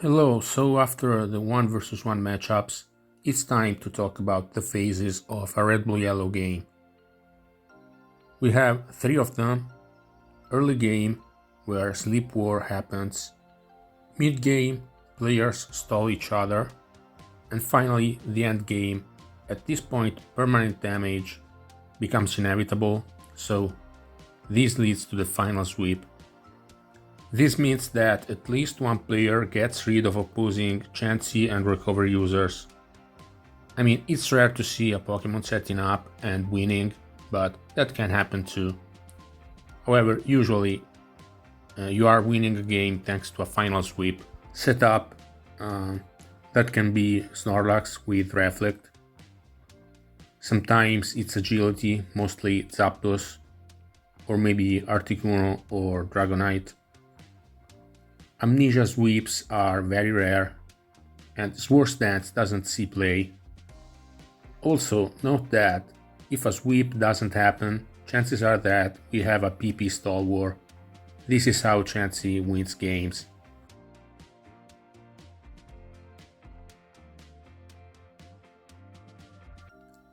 Hello, so after the 1 versus 1 matchups, it's time to talk about the phases of a red blue yellow game. We have 3 of them: early game, where sleep war happens; mid game, players stall each other; and finally the end game. At this point, permanent damage becomes inevitable, so this leads to the final sweep. This means that at least one player gets rid of opposing Chansey and recovery users. I mean, it's rare to see a Pokemon setting up and winning, but that can happen too. However, usually you are winning a game thanks to a final sweep setup. That can be Snorlax with Reflect. Sometimes it's Agility, mostly Zapdos, or maybe Articuno or Dragonite. Amnesia sweeps are very rare, and Swords Dance doesn't see play. Also, note that if a sweep doesn't happen, chances are that we have a PP stall war. This is how Chansey wins games.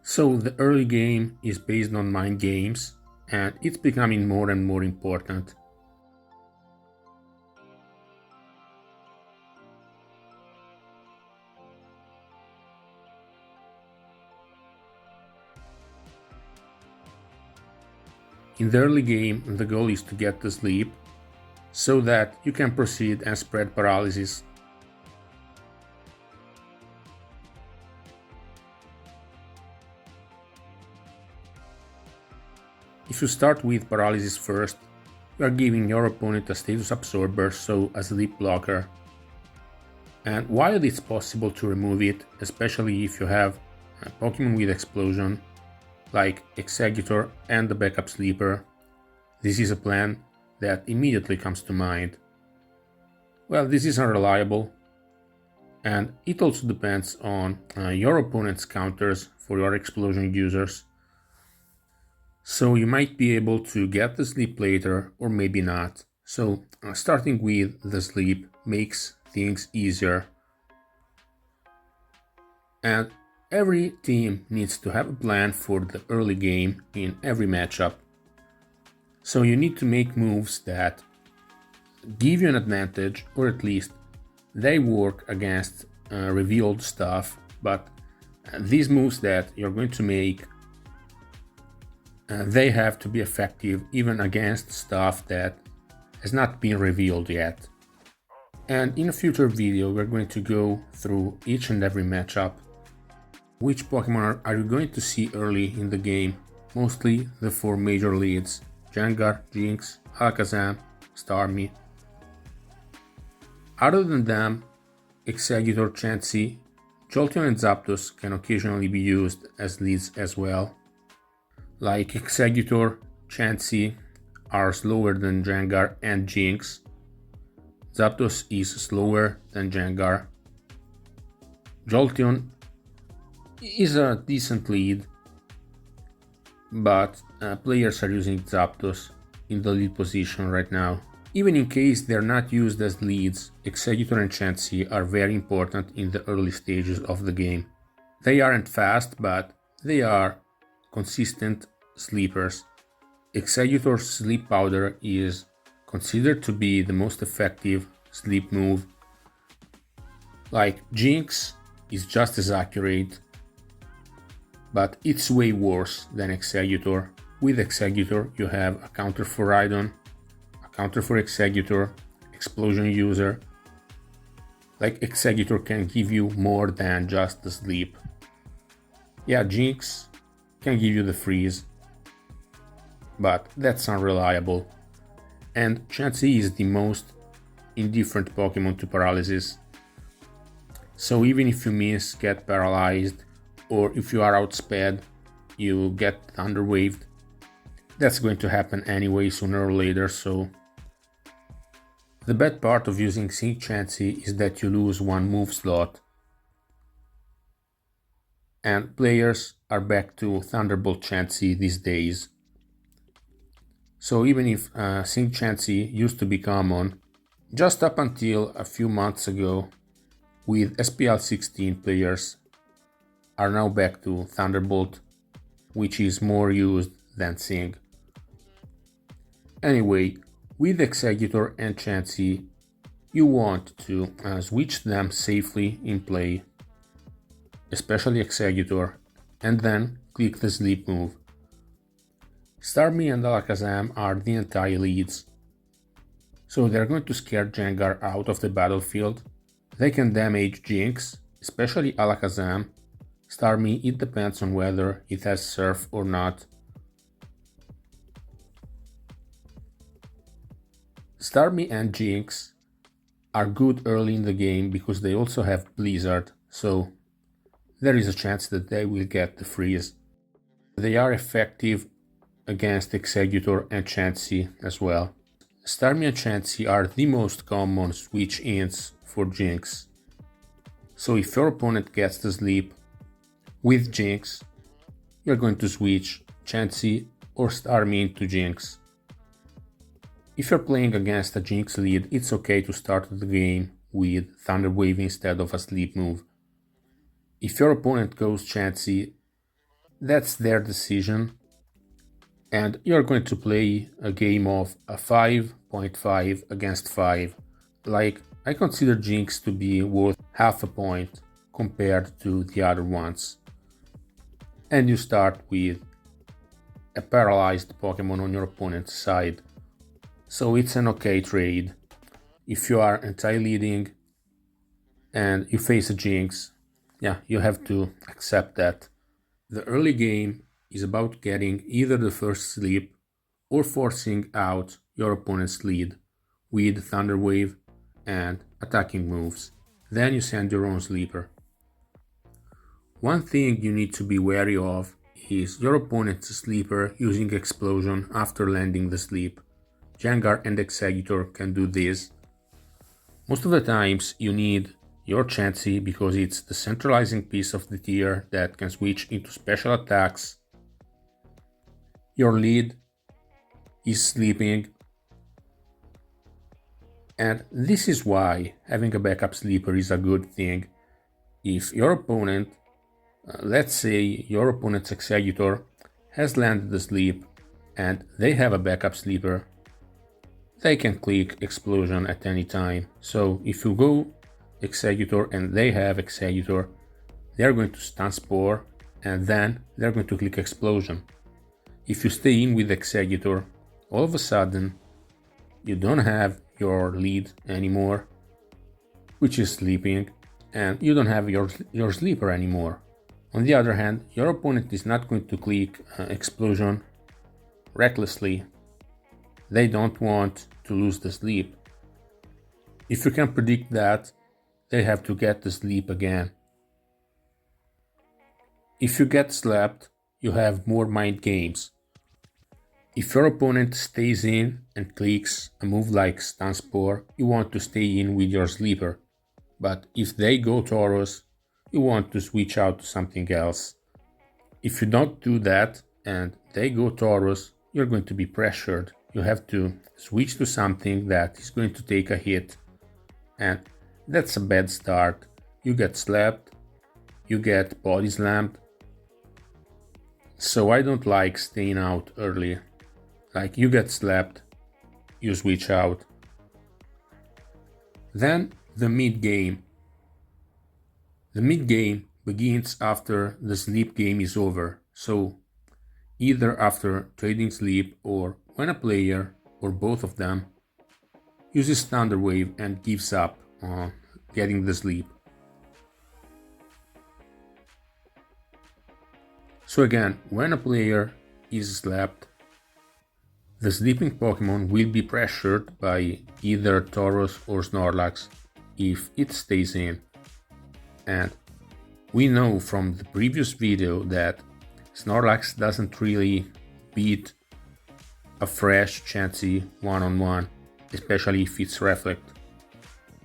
So the early game is based on mind games, and it's becoming more and more important. In the early game, the goal is to get to sleep, so that you can proceed and spread paralysis. If you start with paralysis first, you are giving your opponent a status absorber, so a sleep blocker. And while it's possible to remove it, especially if you have a Pokemon with explosion, like Exeggutor and the backup sleeper, this is a plan that immediately comes to mind. Well, this is unreliable, and it also depends on your opponent's counters for your explosion users. So you might be able to get the sleep later, or maybe not. So starting with the sleep makes things easier. And every team needs to have a plan for the early game in every matchup. So you need to make moves that give you an advantage, or at least they work against revealed stuff, but these moves that you're going to make, they have to be effective even against stuff that has not been revealed yet. And in a future video we're going to go through each and every matchup. Which Pokemon are you going to see early in the game? Mostly the 4 major leads: Gengar, Jynx, Alakazam, Starmie. Other than them, Exeggutor, Chansey, Jolteon and Zapdos can occasionally be used as leads as well. Like Exeggutor, Chansey are slower than Gengar and Jynx. Zapdos is slower than Gengar. Jolteon is a decent lead, but players are using Zapdos in the lead position right now. Even in case they're not used as leads, Exeggutor and Chansey are very important in the early stages of the game. They aren't fast, but they are consistent sleepers. Exeggutor's Sleep Powder is considered to be the most effective sleep move. Like Jynx is just as accurate, but it's way worse than Exeggutor. With Exeggutor you have a counter for Rhydon, a counter for Exeggutor, explosion user. Like Exeggutor can give you more than just the sleep. Yeah, Jynx can give you the freeze, but that's unreliable. And Chansey is the most indifferent Pokemon to paralysis. So even if you miss, get paralyzed, or if you are outsped, you get Thunder Waved. That's going to happen anyway sooner or later, so... The bad part of using Sync Chansey is that you lose one move slot. And players are back to Thunderbolt Chansey these days. So even if Sync Chansey used to be common, Just up until a few months ago, with SPL 16 players are now back to Thunderbolt, which is more used than Sing. Anyway, with Executor and Chansey, you want to switch them safely in play, especially Executor, and then click the sleep move. Starmie and Alakazam are the anti-leads, so they're going to scare Jengar out of the battlefield. They can damage Jinx, especially Alakazam. Starmie, it depends on whether it has Surf or not. Starmie and Jinx are good early in the game because they also have Blizzard, so there is a chance that they will get the freeze. They are effective against Executor and Chansey as well. Starmie and Chansey are the most common switch-ins for Jinx. So if your opponent gets the sleep with Jinx, you're going to switch Chansey or Starmie into Jinx. If you're playing against a Jinx lead, it's okay to start the game with Thunder Wave instead of a sleep move. If your opponent goes Chansey, that's their decision, and you're going to play a game of a 5.5 against 5. Like, I consider Jinx to be worth half a point compared to the other ones. And you start with a paralyzed Pokemon on your opponent's side. So it's an okay trade. If you are anti-leading and you face a Jinx, yeah, you have to accept that. The early game is about getting either the first sleep or forcing out your opponent's lead with Thunder Wave and attacking moves. Then you send your own sleeper. One thing you need to be wary of is your opponent's sleeper using Explosion after landing the sleep. Jengar and Executor can do this. Most of the times you need your Chansey because it's the centralizing piece of the tier that can switch into special attacks. Your lead is sleeping, and this is why having a backup sleeper is a good thing. If your opponent, let's say your opponent's Executor has landed the sleep and they have a backup sleeper, they can click Explosion at any time. So if you go Executor and they have Executor, they're going to stun Spore and then they're going to click Explosion. If you stay in with Executor, all of a sudden you don't have your lead anymore, which is sleeping, and you don't have your sleeper anymore. On the other hand, your opponent is not going to click Explosion recklessly. They don't want to lose the sleep. If you can predict that, they have to get the sleep again. If you get slapped, you have more mind games. If your opponent stays in and clicks a move like Stun Spore, you want to stay in with your sleeper. But if they go Tauros, you want to switch out to something else. If you don't do that and they go Tauros, you're going to be pressured. You have to switch to something that is going to take a hit, and that's a bad start. You get slapped, you get body slammed. So I don't like staying out early. Like, you get slapped, you switch out. Then the mid-game. The mid-game begins after the sleep game is over, so either after trading sleep or when a player, or both of them, uses Thunder Wave and gives up on getting the sleep. So again, when a player is slapped, the sleeping Pokemon will be pressured by either Tauros or Snorlax if it stays in. And we know from the previous video that Snorlax doesn't really beat a fresh Chansey one-on-one, especially if it's Reflect.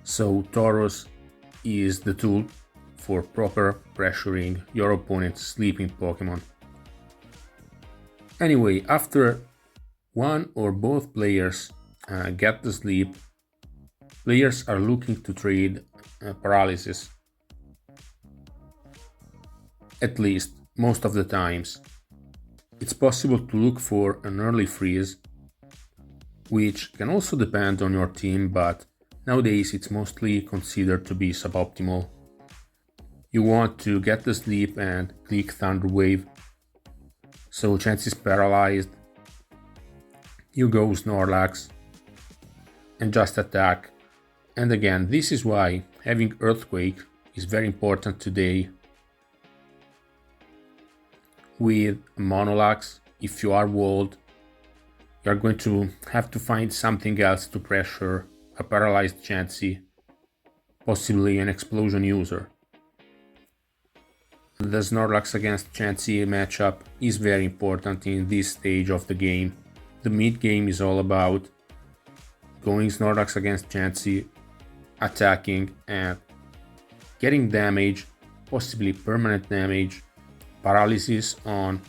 So Tauros is the tool for proper pressuring your opponent's sleeping Pokemon. Anyway, after one or both players get the sleep, Players are looking to trade paralysis, at least most of the times. It's possible to look for an early freeze, which can also depend on your team, but nowadays it's mostly considered to be suboptimal. You want to get the sleep and click Thunder Wave, so Chansey is paralyzed. You go Snorlax and just attack. And again, this is why having Earthquake is very important today. With Monolax, if you are walled, you are going to have to find something else to pressure a paralyzed Chansey, possibly an explosion user. The Snorlax against Chansey matchup is very important in this stage of the game. The mid-game is all about going Snorlax against Chansey, attacking and getting damage, possibly permanent damage, paralysis on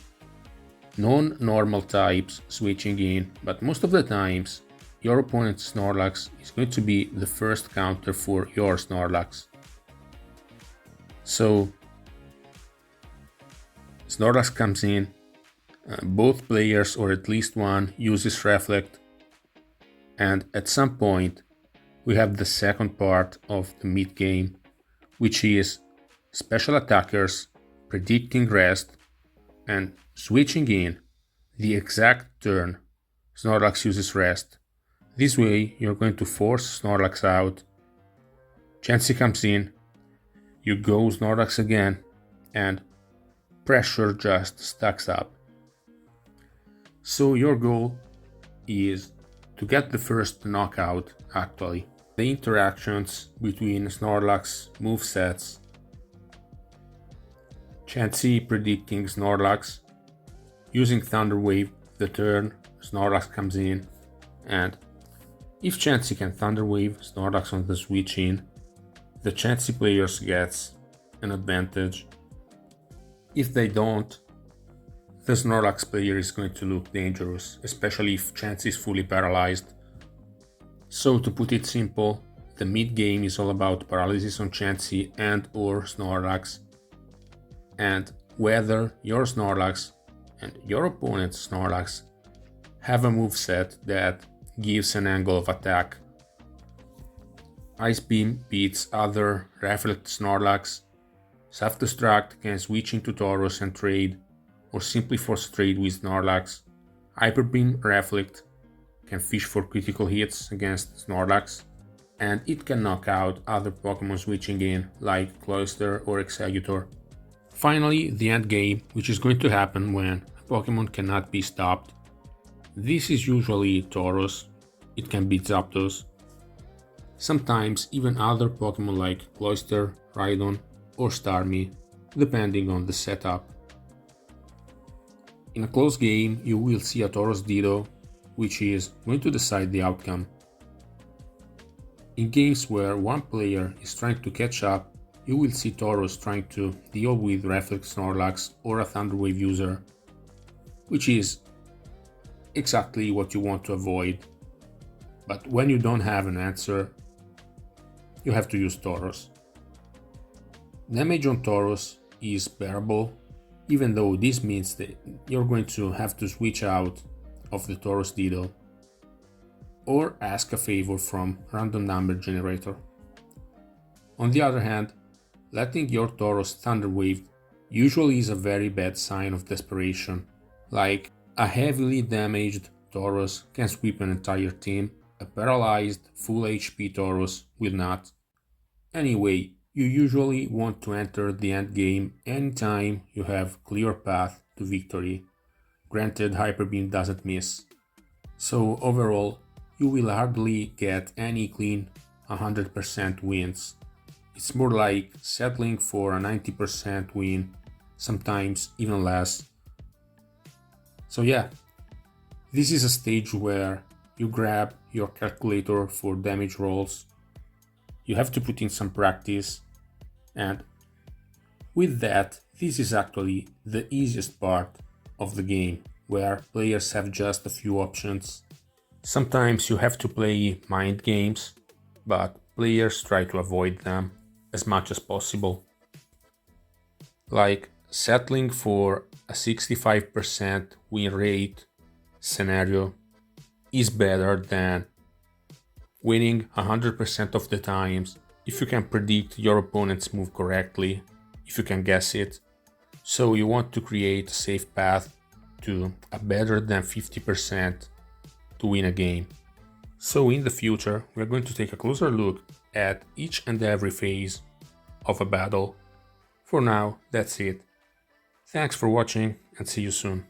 non-normal types switching in, but most of the times your opponent's Snorlax is going to be the first counter for your Snorlax. So Snorlax comes in, both players or at least one uses Reflect, and at some point we have the second part of the mid-game, which is special attackers predicting rest and switching in the exact turn Snorlax uses rest. This way you're going to force Snorlax out, Chansey comes in, you go Snorlax again, and pressure just stacks up. So your goal is to get the first knockout actually. The interactions between Snorlax movesets, Chansey predicting Snorlax, using Thunder Wave the turn Snorlax comes in, and if Chansey can Thunder Wave Snorlax on the switch in, the Chansey players gets an advantage. If they don't, the Snorlax player is going to look dangerous, especially if Chansey is fully paralyzed. So to put it simple, the mid-game is all about paralysis on Chansey and or Snorlax, and whether your Snorlax and your opponent's Snorlax have a moveset that gives an angle of attack. Ice Beam beats other Reflect Snorlax, Self-Destruct can switch into Tauros and trade, or simply force trade with Snorlax. Hyper Beam Reflect can fish for critical hits against Snorlax, and it can knock out other Pokemon switching in, like Cloyster or Exeggutor. Finally, the endgame, which is going to happen when a Pokemon cannot be stopped. This is usually Tauros, it can be Zapdos, sometimes even other Pokemon like Cloyster, Rhydon, or Starmie, depending on the setup. In a close game, you will see a Tauros Ditto, which is going to decide the outcome. In games where one player is trying to catch up, you will see Tauros trying to deal with Reflex Snorlax or a Thunder Wave user, which is exactly what you want to avoid. But when you don't have an answer, you have to use Tauros. Damage on Tauros is bearable, even though this means that you're going to have to switch out of the Tauros Ditto or ask a favor from random number generator. On the other hand, letting your Tauros Thunder Wave usually is a very bad sign of desperation, like a heavily damaged Tauros can sweep an entire team, a paralyzed full HP Tauros will not. Anyway, you usually want to enter the endgame anytime you have clear path to victory. Granted, Hyper Beam doesn't miss. So overall, you will hardly get any clean 100% wins. It's more like settling for a 90% win, sometimes even less. So yeah, this is a stage where you grab your calculator for damage rolls. You have to put in some practice, and with that, this is actually the easiest part of the game, where players have just a few options. Sometimes you have to play mind games, but players try to avoid them as much as possible. Like settling for a 65% win rate scenario is better than winning 100% of the times if you can predict your opponent's move correctly, if you can guess it. So you want to create a safe path to a better than 50% to win a game. So in the future, we're going to take a closer look at each and every phase of a battle. For now, that's it. Thanks for watching and see you soon.